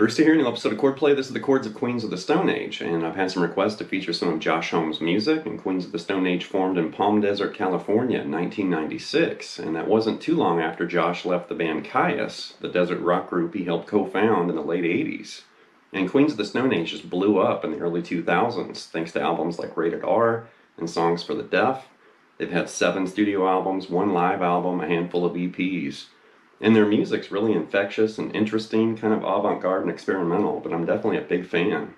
Brewster here, new episode of Chordplay. This is the Chords of Queens of the Stone Age, and I've had some requests to feature some of Josh Homme's music. And Queens of the Stone Age formed in Palm Desert, California in 1996, and that wasn't too long after Josh left the band Caius, the desert rock group he helped co-found in the late 80s. And Queens of the Stone Age just blew up in the early 2000s, thanks to albums like Rated R and Songs for the Deaf. They've had 7 studio albums, 1 live album, a handful of EPs. And their music's really infectious and interesting, kind of avant-garde and experimental, but I'm definitely a big fan.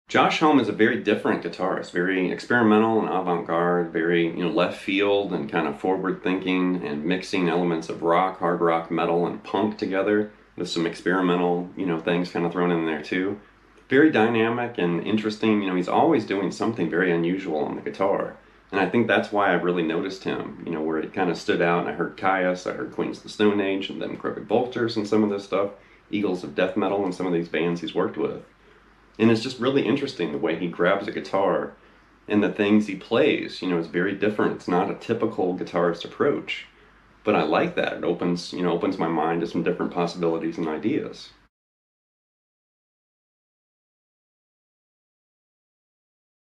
Josh Homme is a very different guitarist, very experimental and avant-garde, very left field and kind of forward-thinking, and mixing elements of rock, hard rock, metal, and punk together with some experimental things kind of thrown in there too. Very dynamic and interesting. He's always doing something very unusual on the guitar. And I think that's why I really noticed him, where it kind of stood out. And I heard Caius, I heard Queens of the Stone Age, and then Crooked Vultures and some of this stuff, Eagles of Death Metal and some of these bands he's worked with. And it's just really interesting the way he grabs a guitar and the things he plays, it's very different. It's not a typical guitarist approach. But I like that. It opens my mind to some different possibilities and ideas.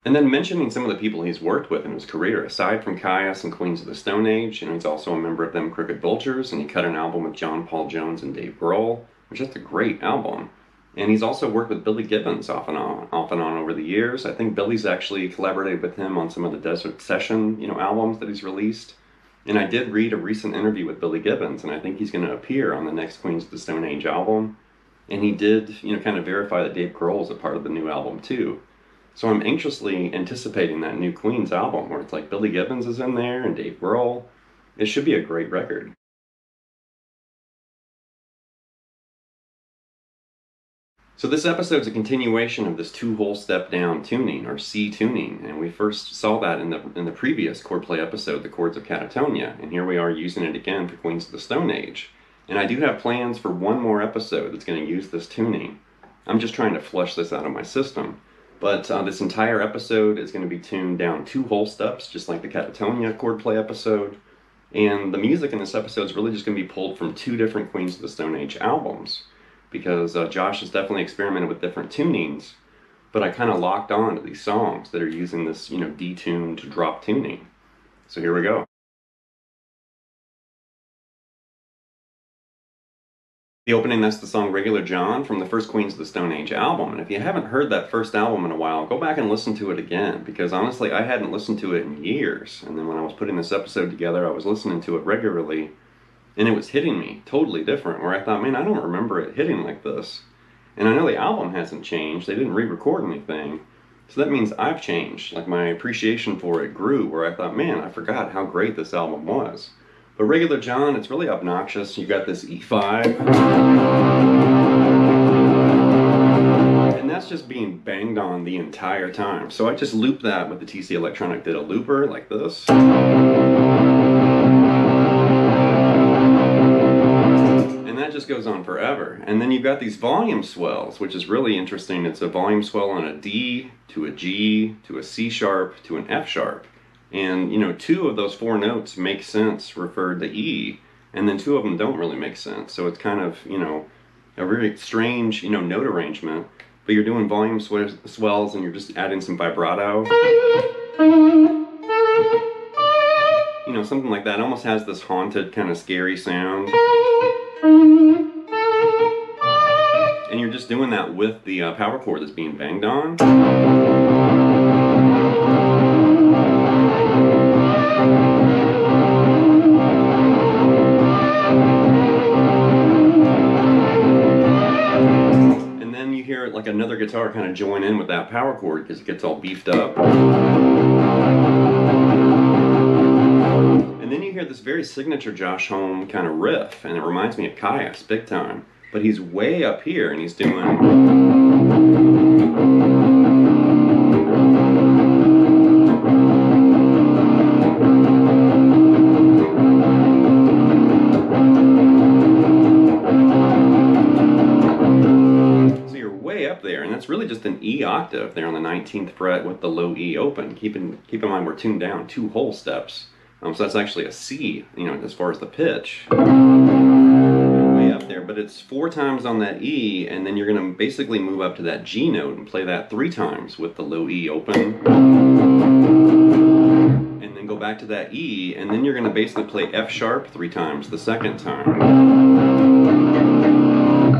And then mentioning some of the people he's worked with in his career, aside from Caius and Queens of the Stone Age, he's also a member of them Crooked Vultures, and he cut an album with John Paul Jones and Dave Grohl, which is a great album. And he's also worked with Billy Gibbons off and on over the years. I think Billy's actually collaborated with him on some of the Desert Session, albums that he's released. And I did read a recent interview with Billy Gibbons, and I think he's going to appear on the next Queens of the Stone Age album. And he did, kind of verify that Dave Grohl is a part of the new album too. So I'm anxiously anticipating that new Queens album where it's like Billy Gibbons is in there and Dave Grohl. It should be a great record. So this episode's a continuation of this 2-whole step down tuning, or C tuning, and we first saw that in the previous Chordplay episode, The Chords of Catatonia, and here we are using it again for Queens of the Stone Age. And I do have plans for one more episode that's going to use this tuning. I'm just trying to flush this out of my system. But this entire episode is going to be tuned down 2 whole steps, just like the Catatonia Chordplay episode. And the music in this episode is really just going to be pulled from 2 different Queens of the Stone Age albums. Because Josh has definitely experimented with different tunings, but I kind of locked on to these songs that are using this, detuned drop tuning. So here we go. The opening, that's the song Regular John from the first Queens of the Stone Age album. And if you haven't heard that first album in a while, go back and listen to it again. Because honestly, I hadn't listened to it in years. And then when I was putting this episode together, I was listening to it regularly. And it was hitting me totally different. Where I thought, man, I don't remember it hitting like this. And I know the album hasn't changed. They didn't re-record anything. So that means I've changed. Like my appreciation for it grew. Where I thought, man, I forgot how great this album was. But Regular John, it's really obnoxious. You got this E5. And that's just being banged on the entire time. So I just looped that with the TC Electronic Ditto looper, like this. And that just goes on forever. And then you've got these volume swells, which is really interesting. It's a volume swell on a D, to a G, to a C sharp, to an F sharp. And, 2 of those 4 notes make sense referred to E, and then 2 of them don't really make sense. So it's kind of, a very strange, note arrangement, but you're doing volume swells and you're just adding some vibrato. Something like that. It almost has this haunted, kind of scary sound. And you're just doing that with the power chord that's being banged on. hear like another guitar kind of join in with that power chord because it gets all beefed up. And then you hear this very signature Josh Homme kind of riff, and it reminds me of Kayak's big time. But he's way up here and he's doing... really just an E octave there on the 19th fret with the low E open. Keep in mind we're tuned down 2 whole steps. So that's actually a C, you know, as far as the pitch. Way up there, but it's 4 times on that E, and then you're going to basically move up to that G note and play that 3 times with the low E open. And then go back to that E, and then you're going to basically play F sharp 3 times the second time.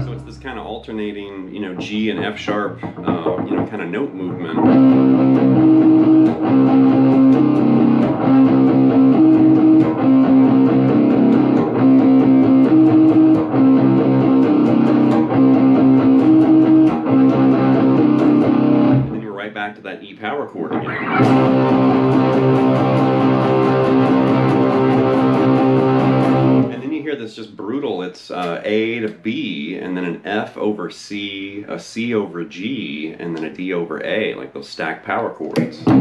So it's this kind of alternating, you know, G and F sharp, you know, kind of note movement. And then you're right back to that E power chord again. That's just brutal. It's A to B, and then an F over C, a C over G, and then a D over A, like those stacked power chords. You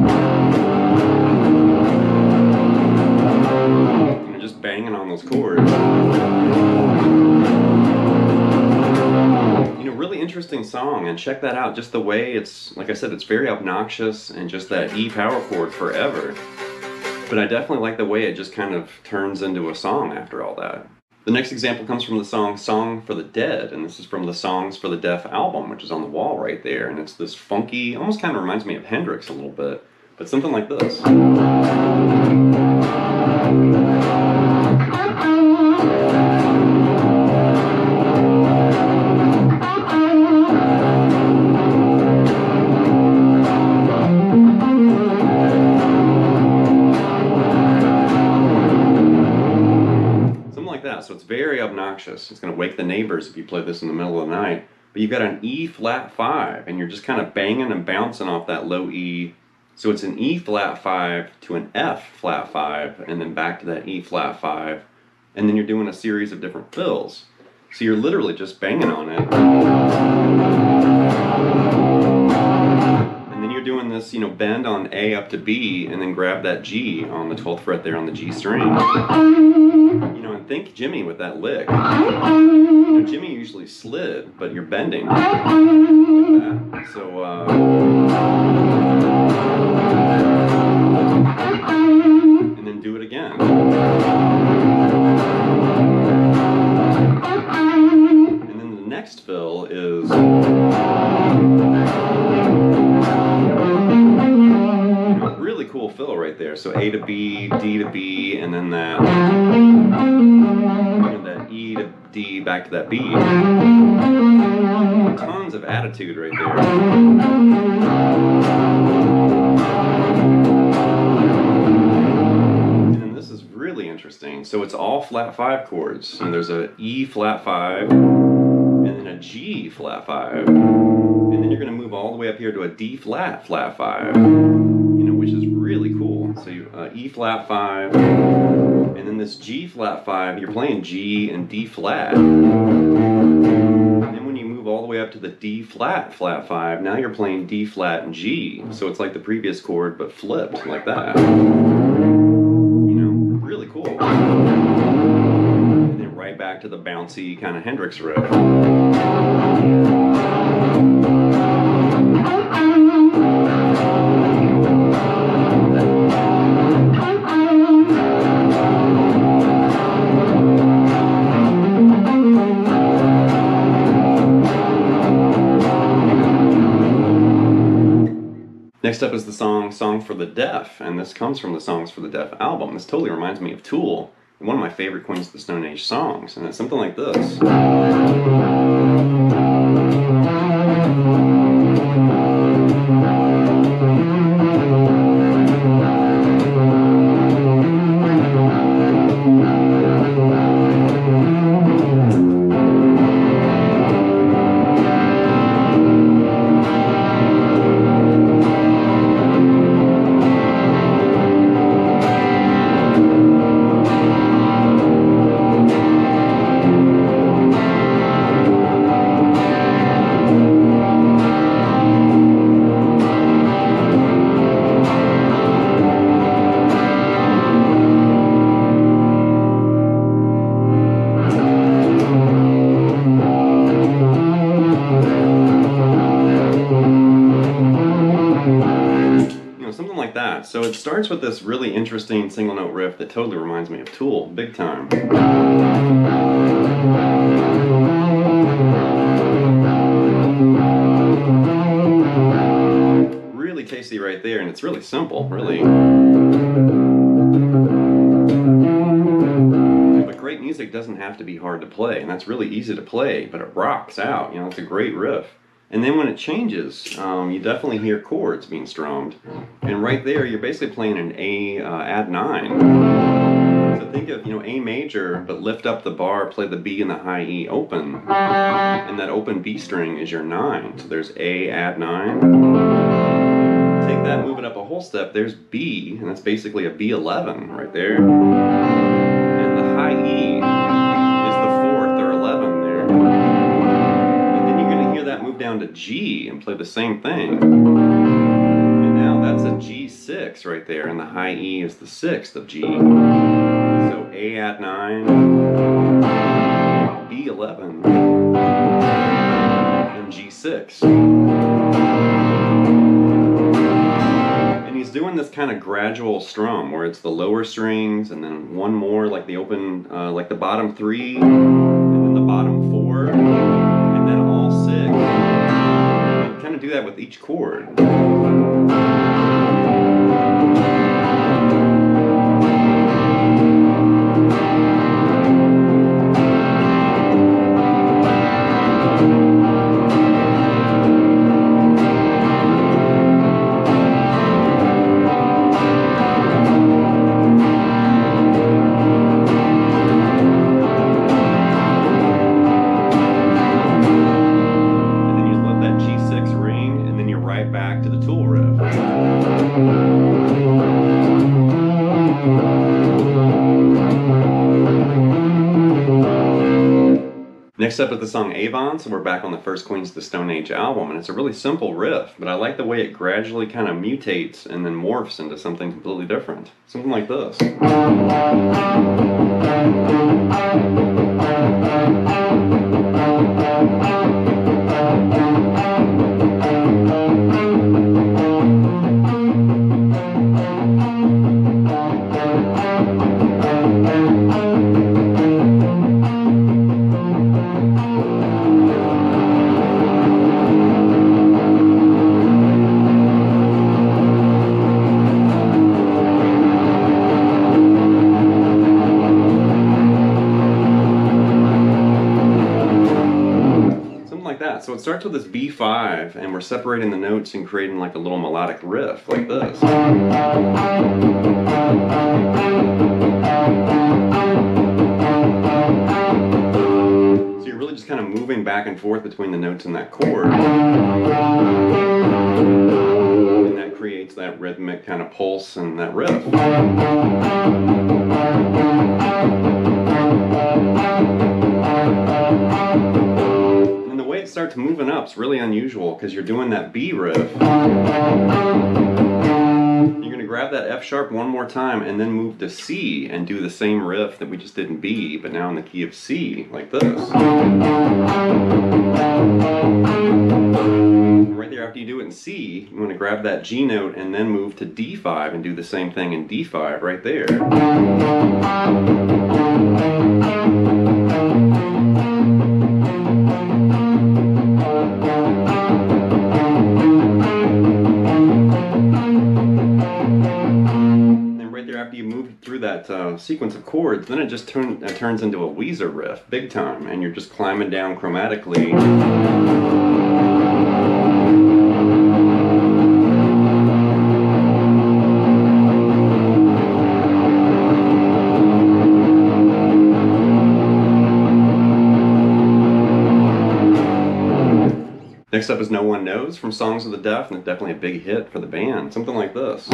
know, just banging on those chords. You know, really interesting song, and check that out. Just the way it's, like I said, it's very obnoxious, and just that E power chord forever. But I definitely like the way it just kind of turns into a song after all that. The next example comes from the song Song for the Dead, and this is from the Songs for the Deaf album, which is on the wall right there, and it's this funky, almost kind of reminds me of Hendrix a little bit, but something like this. So it's very obnoxious. It's going to wake the neighbors if you play this in the middle of the night. But you've got an E flat 5, and you're just kind of banging and bouncing off that low E. So it's an E flat 5 to an F flat 5, and then back to that E flat 5. And then you're doing a series of different fills. So you're literally just banging on it. And then you're doing this, you know, bend on A up to B, and then grab that G on the 12th fret there on the G string. You know, and think Jimmy with that lick. You know, Jimmy usually slid, but you're bending like that. So, and then do it again. And then the next fill is... really cool fill right there. So A to B, D to B, and then that, and that E to D back to that B. Tons of attitude right there. And then this is really interesting. So it's all flat 5 chords. And there's a E flat 5, and then a G flat 5. And then you're going to move all the way up here to a D flat flat 5. You know, which is really cool. So you, E flat 5, and then this G flat 5, you're playing G and D flat. And then when you move all the way up to the D flat flat 5, now you're playing D flat and G. So it's like the previous chord, but flipped like that. You know, really cool. And then right back to the bouncy kind of Hendrix riff. Next up is the Song for the Deaf, and this comes from the Songs for the Deaf album. This totally reminds me of Tool, one of my favorite Queens of the Stone Age songs, and it's something like this. that. So it starts with this really interesting single note riff that totally reminds me of Tool, big time. Really tasty right there, and it's really simple, really. But great music doesn't have to be hard to play, and that's really easy to play, but it rocks out, you know, it's a great riff. And then when it changes, you definitely hear chords being strummed. And right there, you're basically playing an A add 9. So think of, you know, A major, but lift up the bar, play the B and the high E open. And that open B string is your 9. So there's A add 9. Take that, move it up a whole step, there's B, and that's basically a B11 right there. And the high E is the 4th or 11 there. That move down to G and play the same thing. And now that's a G6 right there, and the high E is the 6th of G. So A at 9, B11, and G6. And he's doing this kind of gradual strum where it's the lower strings and then one more like the open, like the bottom 3, and then the bottom 4. Then all 6. And kind of do that with each chord. Back to the Tool riff. Next up is the song Avon, so we're back on the first Queens of the Stone Age album, and it's a really simple riff, but I like the way it gradually kind of mutates and then morphs into something completely different. Something like this. So it starts with this B5, and we're separating the notes and creating like a little melodic riff, like this. So you're really just kind of moving back and forth between the notes in that chord. And that creates that rhythmic kind of pulse and that riff. It starts moving up. It's really unusual because you're doing that B riff. You're going to grab that F sharp one more time and then move to C and do the same riff that we just did in B, but now in the key of C, like this. Right there, after you do it in C, you want to grab that G note and then move to D5 and do the same thing in D5 right there. After you move through that sequence of chords, then it just turns into a Weezer riff, big time, and you're just climbing down chromatically. Next up is No One Knows from Songs of the Deaf, and it's definitely a big hit for the band. Something like this.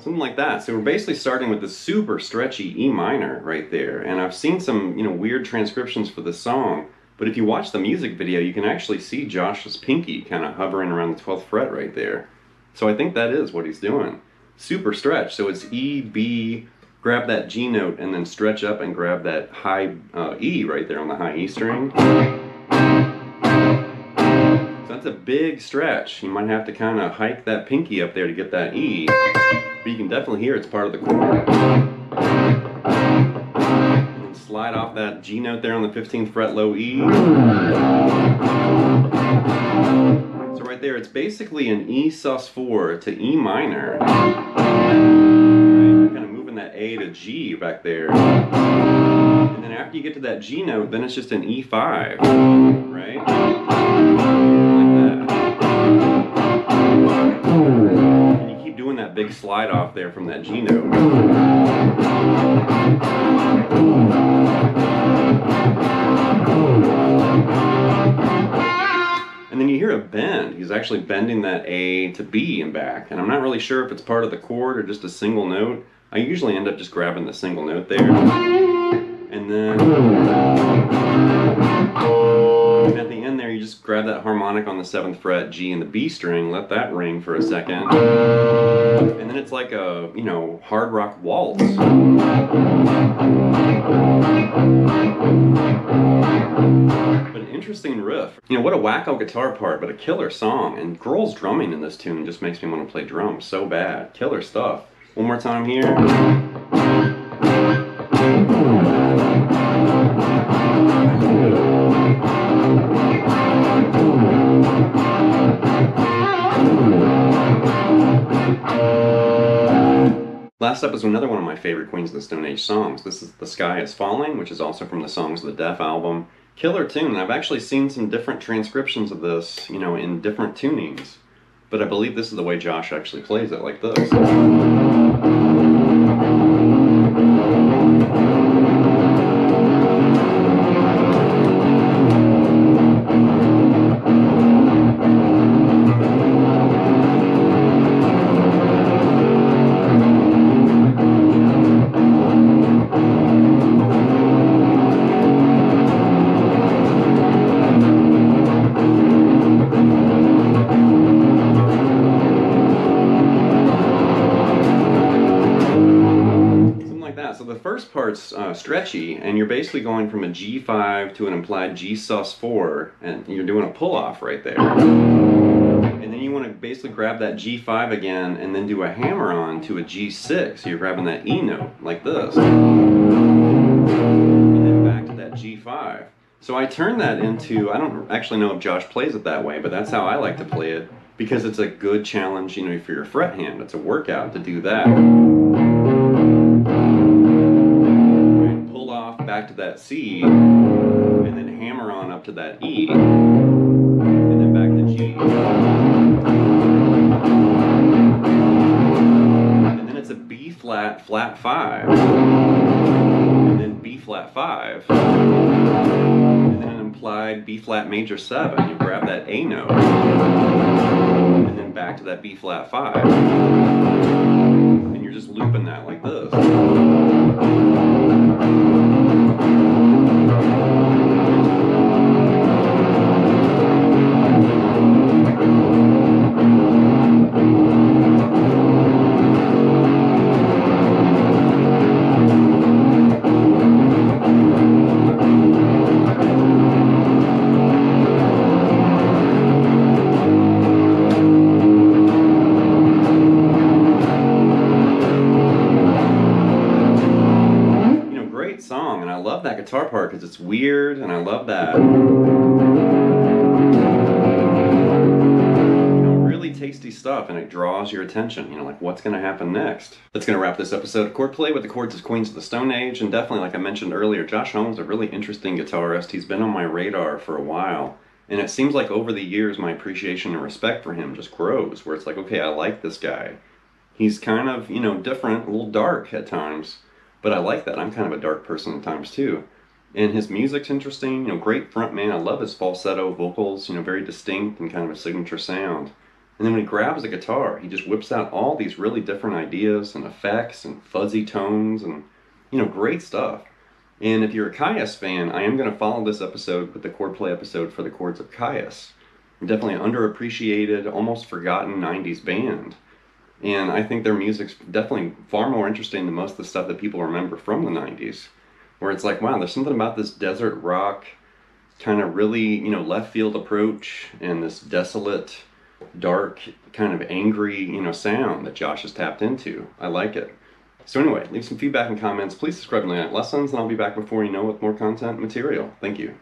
Something like that. So we're basically starting with this super stretchy E minor right there, and I've seen some, you know, weird transcriptions for this song, but if you watch the music video, you can actually see Josh's pinky kind of hovering around the 12th fret right there. So I think that is what he's doing. super stretch. So it's E, B, grab that G note, and then stretch up and grab that high E right there on the high E string. So that's a big stretch. You might have to kind of hike that pinky up there to get that E, but you can definitely hear it's part of the chord. And then slide off that G note there on the 15th fret low E. So right there, it's basically an E sus4 to E minor. Right? You're kind of moving that A to G back there. And then after you get to that G note, then it's just an E5, right? Like that. And you keep doing that big slide off there from that G note. And then you hear a bend. He's actually bending that A to B and back. And I'm not really sure if it's part of the chord or just a single note. I usually end up just grabbing the single note there. And then at the end there, you just grab that harmonic on the 7th fret, G and the B string, let that ring for a second. And then it's like a, you know, hard rock waltz. But an interesting riff. You know, what a wacko guitar part, but a killer song. And Grohl's drumming in this tune just makes me want to play drums so bad. Killer stuff. One more time here. Last up is another one of my favorite Queens of the Stone Age songs. This is The Sky is Falling, which is also from the Songs of the Deaf album. Killer tune. I've actually seen some different transcriptions of this, you know, in different tunings. But I believe this is the way Josh actually plays it, like this. So the first part's stretchy, and you're basically going from a G5 to an implied G sus4, and you're doing a pull-off right there. And then you want to basically grab that G5 again, and then do a hammer-on to a G6. So you're grabbing that E note, like this. And then back to that G5. So I turn that into, I don't actually know if Josh plays it that way, but that's how I like to play it, because it's a good challenge, you know, for your fret hand. It's a workout to do that. Back to that C, and then hammer on up to that E, and then back to G. And then it's a B flat, flat 5, and then B flat 5, and then an implied B flat major 7. You grab that A note, and then back to that B flat 5. And you're just looping that like this. Song, and I love that guitar part because it's weird, and I love that, you know, really tasty stuff, and it draws your attention, you know, like what's going to happen next. That's going to wrap this episode of Chordplay with the Chords as Queens of the Stone Age. And definitely, like I mentioned earlier, Josh Homme's a really interesting guitarist. He's been on my radar for a while, and it seems like over the years my appreciation and respect for him just grows, where it's like, okay, I like this guy. He's kind of, you know, different, a little dark at times. But I like that. I'm kind of a dark person at times too. And his music's interesting, you know, great front man. I love his falsetto vocals, you know, very distinct and kind of a signature sound. And then when he grabs the guitar, he just whips out all these really different ideas and effects and fuzzy tones and, you know, great stuff. And if you're a Kyuss fan, I am going to follow this episode with the Chordplay episode for the Chords of Kyuss. Definitely an underappreciated, almost forgotten 90s band. And I think their music's definitely far more interesting than most of the stuff that people remember from the 90s, where it's like, wow, there's something about this desert rock kind of really, left field approach and this desolate, dark, kind of angry, sound that Josh has tapped into. I like it. So anyway, leave some feedback and comments. Please subscribe to Night Lessons, and I'll be back before you know with more content and material. Thank you.